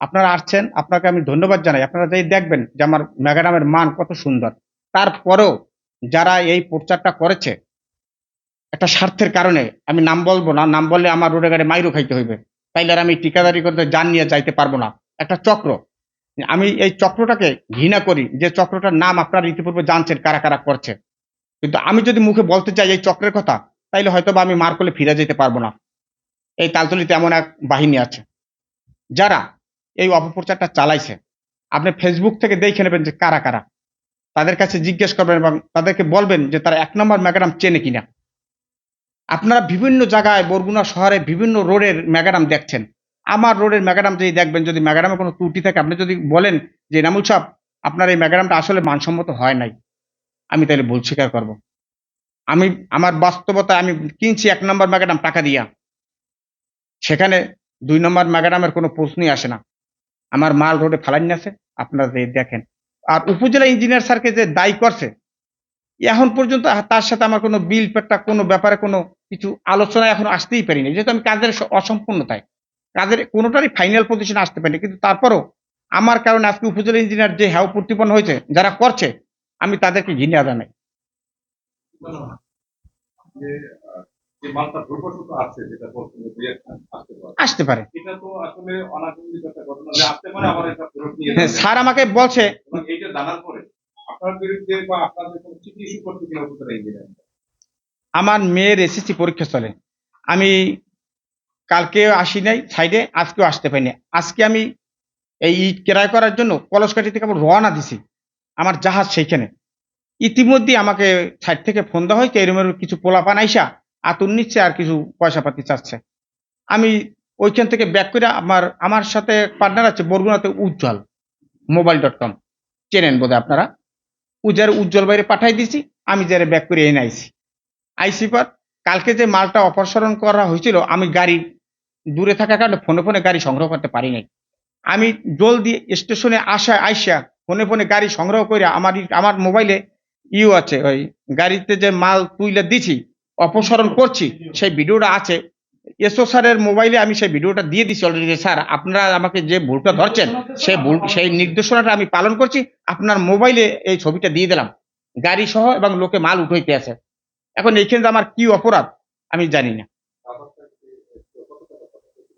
আপনারা আসছেন, আপনাকে আমি ধন্যবাদ জানাই। আপনারা যেই দেখবেন যে আমার ম্যাগাডামের মান কত সুন্দর। তারপরেও যারা এই প্রচারটা করেছে একটা স্বার্থের কারণে, আমি নাম বলবো না, নাম বললে আমার রোডে গাড়ি মাইরও খাইতে হইবে। তাইলে আর আমি ঠিকাদারি করতে যান নিয়ে যাইতে পারবো না। একটা চক্র। আমি এই চক্রটাকে ঘৃণা করি, যে চক্রটার নাম আপনারা ইতিপূর্বে জানছেন কারা, কারা করছে। কিন্তু আমি যদি মুখে বলতে চাই এই চক্রের কথা, তাইলে হয়তোবা আমি মার কোলে ফিরে যেতে পারবো না। এই তালতলিতে এমন এক বাহিনী আছে, যারা এই অপপ্রচারটা চালাইছে। আপনি ফেসবুক থেকে দেখে নেবেন যে কারা, কারা। তাদের কাছে জিজ্ঞেস করবেন এবং তাদেরকে বলবেন যে তারা ১ নম্বর ম্যাগাডাম চেনে কিনা। আপনারা বিভিন্ন জায়গায় বরগুনা শহরে বিভিন্ন রোডের ম্যাগাডাম দেখছেন। আমার রোডের ম্যাগাডাম যদি দেখবেন, যদি ম্যাগাডামে কোনো ত্রুটি থাকে, আপনি যদি বলেন যে এনামুল সাহেব আপনার এই ম্যাগাডামটা আসলে মানসম্মত হয় নাই, আমি তাইলে ভুল স্বীকার করব। আমি আমার বাস্তবতায় আমি কিনছি ১ নম্বর ম্যাগাডাম টাকা দিয়া। সেখানে ২ নম্বর ম্যাগাডামের কোনো প্রশ্নই আসে না। আমার মাল রোডে ফালাইন আছে, আপনারা যেয়ে দেখেন। আর উপজেলা ইঞ্জিনিয়ার স্যারকে যে দায়ী করছে, এখন পর্যন্ত তার সাথে আমার কোনো বিল পেট্টা কোনো ব্যাপারে কোনো কিছু আলোচনায় এখনো আসতেই পারিনি। যেহেতু আমি কাজের অসম্পূর্ণতায়। কাজের কোনোটারই ফাইনাল পজিশনে আসতে পারিনি। কিন্তু তারপরও আমার কারণে আজকে উপজেলা ইঞ্জিনিয়ার যে হেয় প্রতিপন্ন হয়েছে, যারা করছে, আমি তাদেরকে ঘৃণা জানাই। যে যে মালটা ভুলবশত আছে যেটা বলছেন যে রিঅ্যাকশন আসতে পারে। আসতে পারে। এটা তো আসলে অনাকাঙ্ক্ষিত একটা ঘটনা যে আসতে পারে আবার এটা ফেরত নিয়ে হ্যাঁ, যাবে। স্যার আমাকে বলছে এবং এইটা জানার পরে আপনার বিরুদ্ধে বা আপনাদের কোনো চিঠি ইস্যু করতে কিনা উপজেলা ইঞ্জিনিয়ার। আমার মেয়ের এসএসসি পরীক্ষা চলে। আমি কালকেও আসি নাই সাইডে, আজকেও আসতে পারিনি। আজকে আমি এই ইট ক্রয় করার জন্য কলসকাঠি থেকে আবার রওনা দিছি। আমার জাহাজ সেইখানে। ইতিমধ্যেই আমাকে সাইড থেকে ফোন দেওয়া হয়, এরকম কিছু পোলাপান আইসা আতুর নিচ্ছে আর কিছু পয়সা পাতি চাচ্ছে। আমি ওইখান থেকে ব্যাক করে আমার সাথে পার্টনার আছে বরগুনাতে উজ্জ্বল মোবাইল.com, চেনেন বোধহয় আপনারা। উজ্জ্বল বাইরে পাঠাই দিছি, আমি যারে ব্যাক করে এনে আইছি। আইসি পর কালকে যে মালটা অপসারণ করা হয়েছিল, আমি গাড়ি দূরে থাকার কারণে ফোনে, ফোনে গাড়ি সংগ্রহ করতে পারি নাই। আমি জলদি স্টেশনে আইসা ফোনে, ফোনে গাড়ি সংগ্রহ কইরা আমার মোবাইলে আছে, ওই গাড়িতে যে মাল তুইলা দিছি, অপসারণ করছি, সেই ভিডিওটা আছে। এসও স্যারের মোবাইলে আমি সেই ভিডিওটা দিয়ে দিছি অলরেডি। স্যার আপনারা আমাকে যে ভুলটা ধরছেন, সেই নির্দেশনাটা আমি পালন করছি। আপনার মোবাইলে এই ছবিটা দিয়ে দিলাম। গাড়ি সহ এবং লোকে মাল উঠাইতে আছে। এখন এইখানে যে আমার কি অপরাধ আমি জানি না।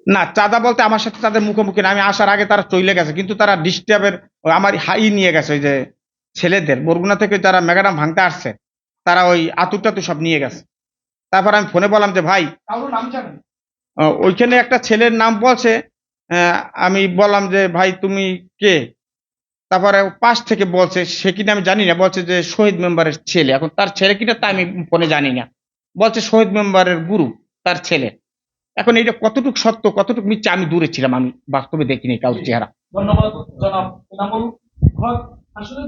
না, চাঁদা বলতে আমার সাথে তাদের মুখোমুখি না। আমি আসার আগে তারা চইলে গেছে। কিন্তু তারা ডিস্টার্বের আমার হাই নিয়ে গেছে, ওই যে ছেলেদের বরগুনা থেকে যারা মেগাডাম ভাঙতে আসছে, তারা ওই আতুর-টাতুর সব নিয়ে গেছে। তারপর আমি ফোনে বললাম যে ভাই, কারোর নাম জানেন? ওইখানে একটা ছেলের নাম বলছে। আমি বললাম যে ভাই তুমি কে? তারপরে পাশ থেকে বলছে সে কিনা আমি জানি না। বলছে যে শহীদ মেম্বারের ছেলে। এখন তার ছেলে কিনা তা আমি ফোনে জানি না। বলছে শহীদ মেম্বারের গুরু, তার ছেলে। এখন এইটা কতটুকু সত্য, কতটুকু মিথ্যা আমি দূরে ছিলাম। আমি বাস্তবে দেখিনি কারোর চেহারা। ধন্যবাদ জনাব এনামুল হক। আসলে